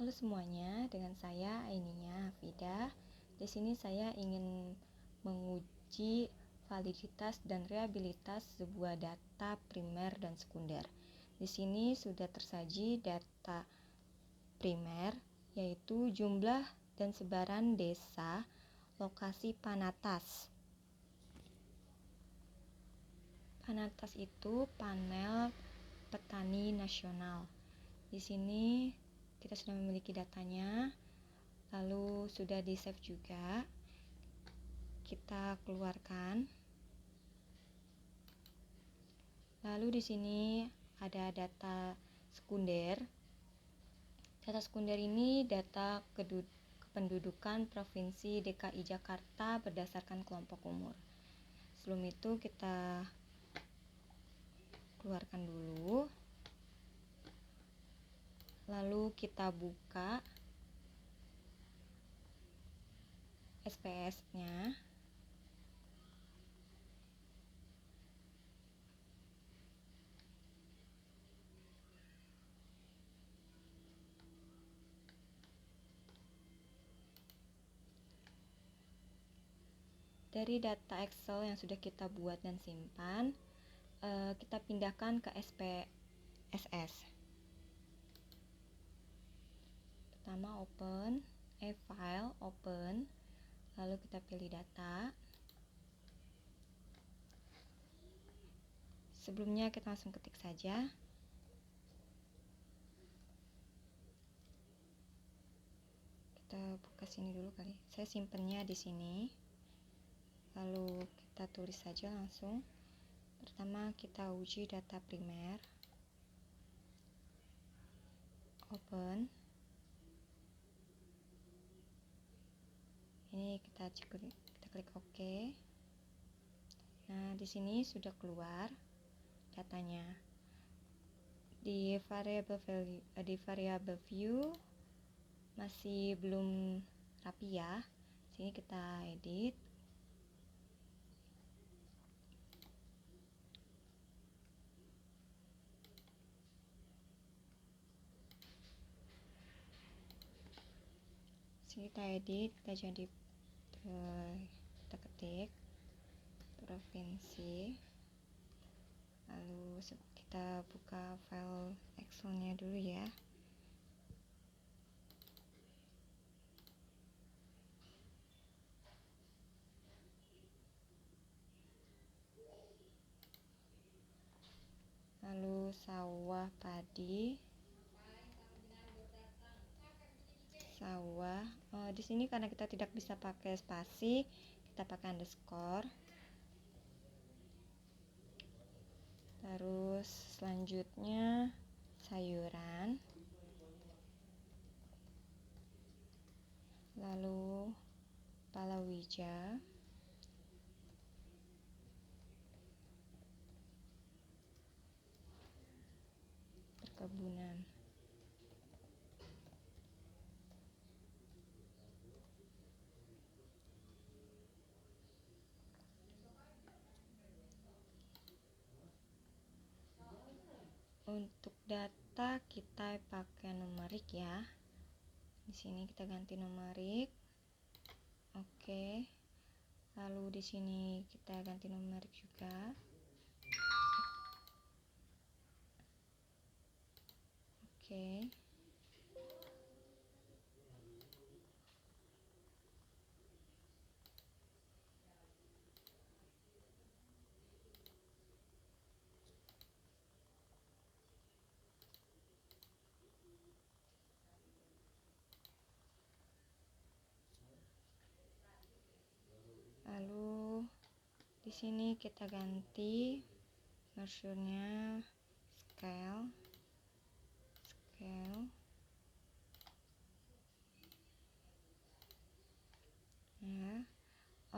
Halo semuanya, dengan saya Aininya Hafidah. Di sini saya ingin menguji validitas dan reliabilitas sebuah data primer dan sekunder. Di sini sudah tersaji data primer, yaitu jumlah dan sebaran desa lokasi Panatas. Panatas itu panel petani nasional. Di sini kita sudah memiliki datanya, lalu sudah di save juga. Kita keluarkan. Lalu di sini ada data sekunder. Data sekunder ini data kependudukan Provinsi DKI Jakarta berdasarkan kelompok umur. Sebelum itu kita keluarkan dulu. Lalu kita buka SPS-nya. Dari data Excel yang sudah kita buat dan simpan, kita pindahkan ke SPSS. Pertama file, open, lalu kita pilih data. Sebelumnya kita langsung ketik saja. Kita buka sini dulu kali. Saya simpennya di sini. Lalu kita tulis saja langsung. Pertama kita uji data primer. Open. Ini kita klik OK. Nah, di sini sudah keluar datanya. Di variable view masih belum rapi ya. Sini kita edit. Sini kita edit, kita ketik provinsi. Lalu kita buka file Excel-nya dulu ya. Lalu sawah padi, sawah. Di sini karena kita tidak bisa pakai spasi, kita pakai underscore. Terus selanjutnya sayuran, lalu palawija, perkebunan. Untuk data kita pakai numerik ya. Di sini kita ganti numerik. Oke. Lalu di sini kita ganti numerik juga. Oke. Lalu di sini kita ganti measure-nya scale. Ya.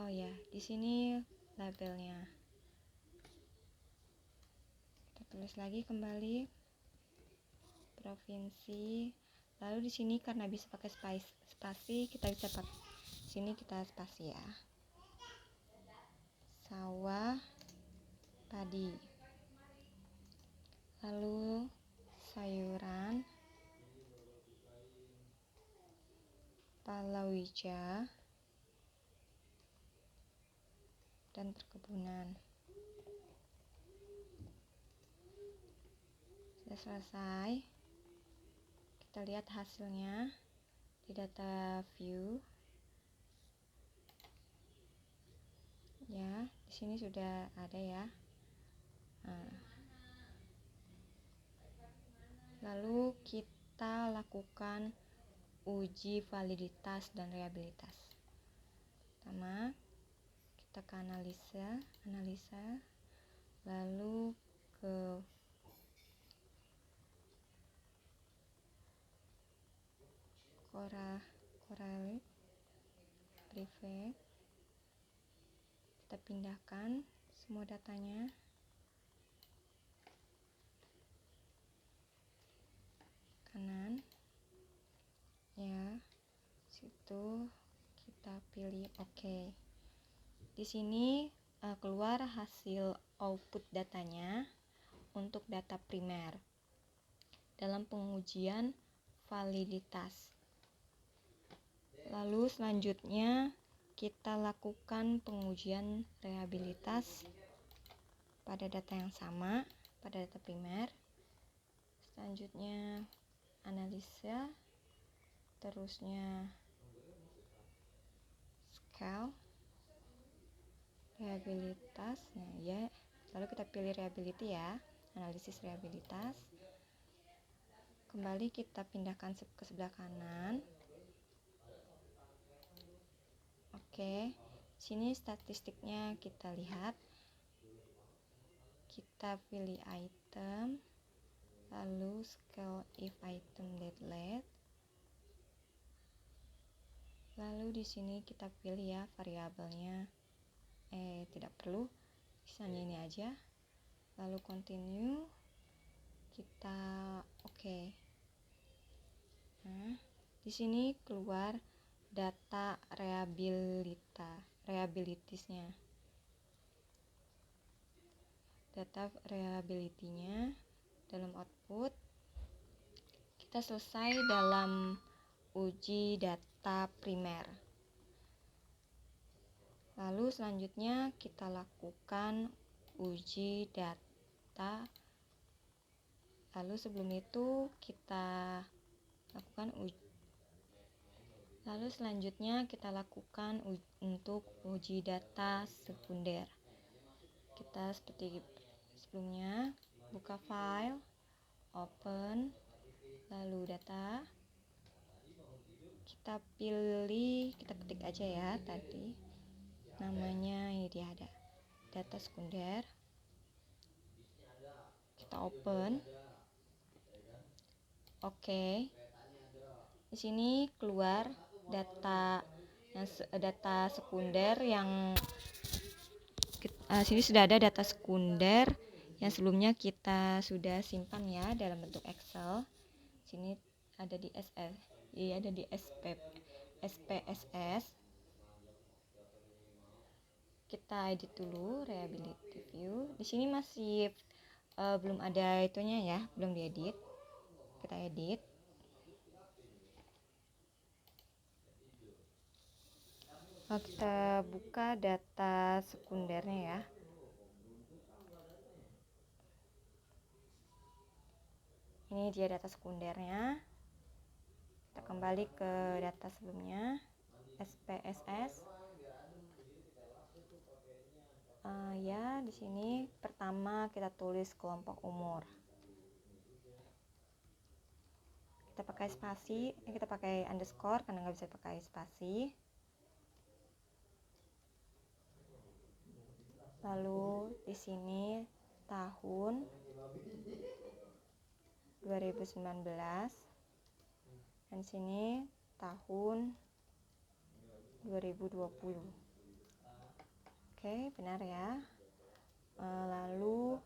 Oh ya, di sini labelnya. Kita tulis lagi kembali provinsi. Lalu di sini karena bisa pakai spasi, kita bisa pakai sini kita spasi ya. Sawah padi. Lalu sayuran. palawija, dan perkebunan. Sudah selesai. Kita lihat hasilnya di data view. Ya, di sini sudah ada ya. Nah, lalu kita lakukan uji validitas dan reliabilitas. Pertama, kita ke analisa, lalu ke correlate prefect. Kita pindahkan semua datanya. Kanan. Ya. Situ kita pilih OK. Di sini keluar hasil output datanya untuk data primer dalam pengujian validitas. Lalu selanjutnya kita lakukan pengujian reliabilitas pada data yang sama, pada data primer. Selanjutnya analisa, terusnya scale, reliabilitas. Nah, ya, lalu kita pilih reliability ya, analisis reliabilitas. Kembali kita pindahkan ke sebelah kanan. Oke, sini statistiknya kita lihat. Kita pilih item, lalu scale if item delete. Lalu di sini kita pilih ya variabelnya. Tidak perlu, misalnya ini aja. Lalu continue, kita oke. Nah, di sini keluar data reliabilitasnya. Data reliability-nya dalam output. Kita selesai dalam uji data primer. Lalu selanjutnya kita lakukan uji data. Lalu sebelum itu kita lakukan Lalu selanjutnya kita lakukan untuk uji data sekunder. Kita seperti sebelumnya, buka file, open, lalu data. Kita pilih, kita ketik aja ya tadi. Namanya ini dia ada. Data sekunder. Kita open. Oke. Di sini keluar data sekunder yang sini sudah ada data sekunder yang sebelumnya kita sudah simpan ya dalam bentuk Excel. Sini ada di SPSS. Kita edit dulu reliability view. Di sini masih belum ada itunya ya, belum diedit. Kita edit. Kita buka data sekundernya ya. Ini dia data sekundernya. Kita kembali ke data sebelumnya, SPSS. Ya, di sini pertama kita tulis kelompok umur. Kita pakai spasi, kita pakai underscore karena nggak bisa pakai spasi. Lalu di sini tahun 2019 dan sini tahun 2020. Oke, benar ya. Lalu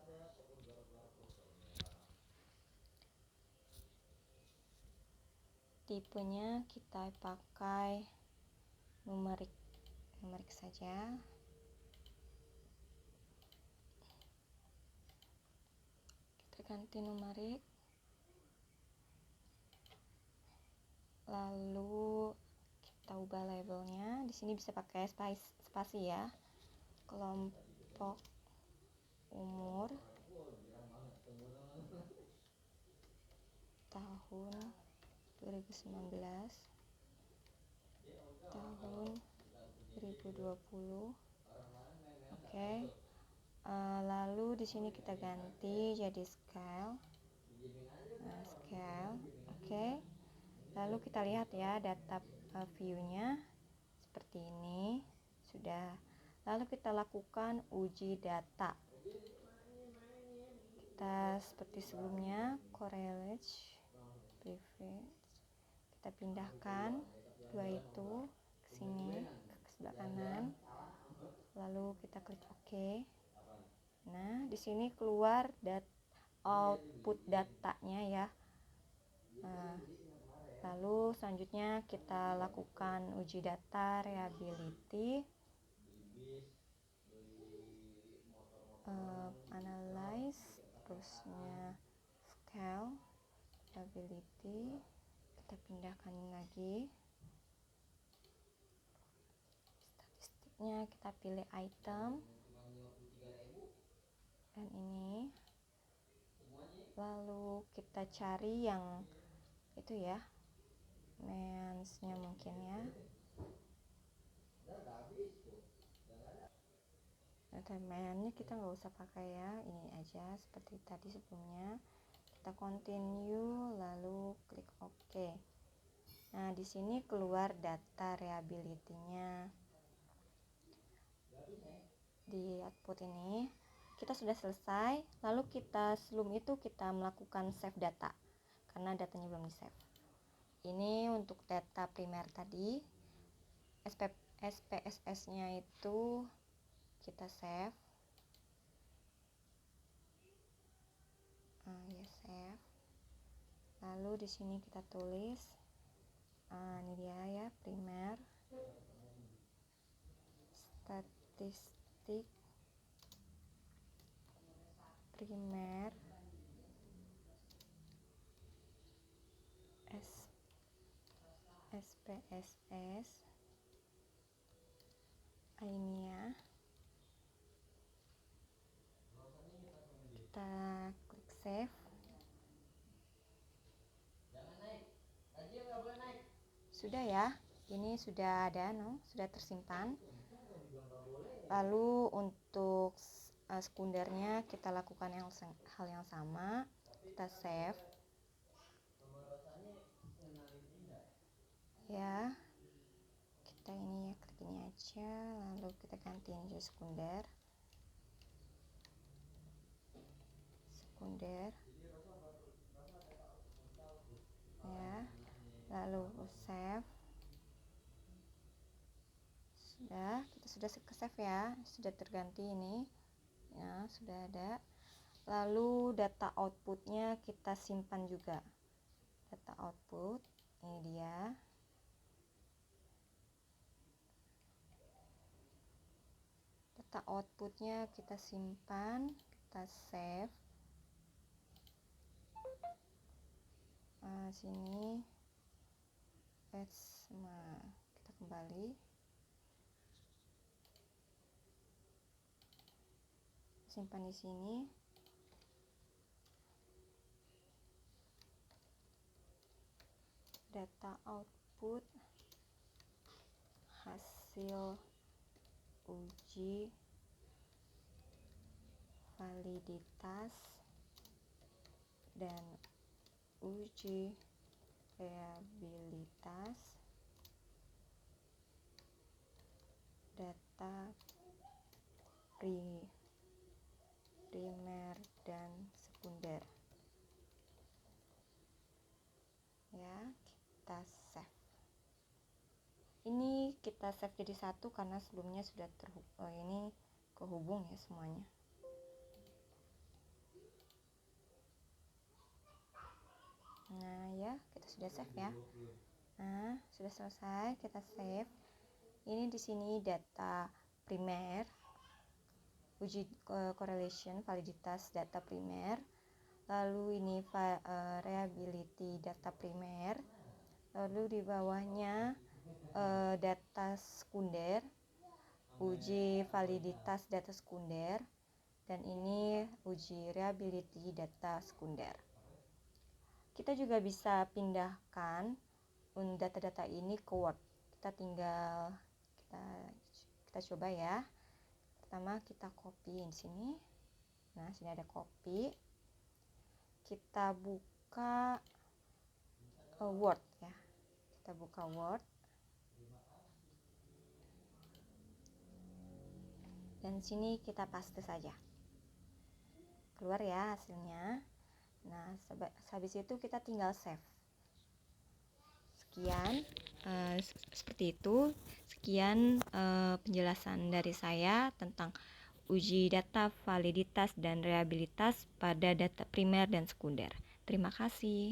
tipenya kita pakai numerik saja. Kita ganti numerik. Lalu sini bisa pakai spasi ya. Kelompok umur tahun 2019, tahun 2020. Oke. Lalu di sini kita ganti jadi scale. Scale. Oke. Lalu kita lihat ya data view-nya seperti ini. Sudah. Lalu kita lakukan uji data. Kita seperti sebelumnya, correlate, prefix. Kita pindahkan dua itu ke sini, ke sebelah kanan. Lalu kita klik OK. Nah, di sini keluar output datanya ya. Nah, lalu selanjutnya kita lakukan uji data reliability, analyze, terusnya scale, reliability. Kita pindahkan lagi. Statistiknya kita pilih item dan ini. Lalu kita cari yang itu ya, mensnya mungkin ya. Mennya kita nggak usah pakai ya, ini aja seperti tadi sebelumnya. Kita continue lalu klik OK. Nah, di sini keluar data reliability-nya. Di output ini kita sudah selesai. Lalu sebelum itu kita melakukan save data karena datanya belum di save. Ini untuk data primer tadi. SPSS-nya itu kita save. Save. Lalu di sini kita tulis, ini dia ya, primer, statistik primer, SPSS, ini. Kita klik save. Sudah ya, ini sudah ada, sudah tersimpan. Lalu untuk sekundernya kita lakukan hal yang sama. Kita save ya, kita ini ya, klik ini aja, lalu kita ganti jadi sekunder ya, lalu save. Kita sudah ke save ya, sudah terganti ini ya, sudah ada. Lalu data outputnya kita simpan juga. Data output ini dia. Data outputnya kita simpan, kita save. Sini kita kembali, simpan di sini. Data output hasil uji validitas dan uji reliabilitas data primer dan sekunder ya. Kita save. Ini kita save jadi satu karena sebelumnya sudah ini kehubung ya semuanya. Nah ya, kita sudah save ya. Nah, sudah selesai, kita save. Ini di sini data primer, uji correlation validitas data primer. Lalu ini reliability data primer. Lalu di bawahnya data sekunder, uji validitas data sekunder, dan ini uji reliability data sekunder. Kita juga bisa pindahkan data-data ini ke Word. Kita coba ya. Pertama kita copy di sini. Nah, sini ada copy. Kita buka Word ya. Kita buka Word. Dan sini kita paste saja. Keluar ya hasilnya. Nah, habis itu kita tinggal save. Sekian, seperti itu. Sekian penjelasan dari saya tentang uji data validitas dan reliabilitas pada data primer dan sekunder. Terima kasih.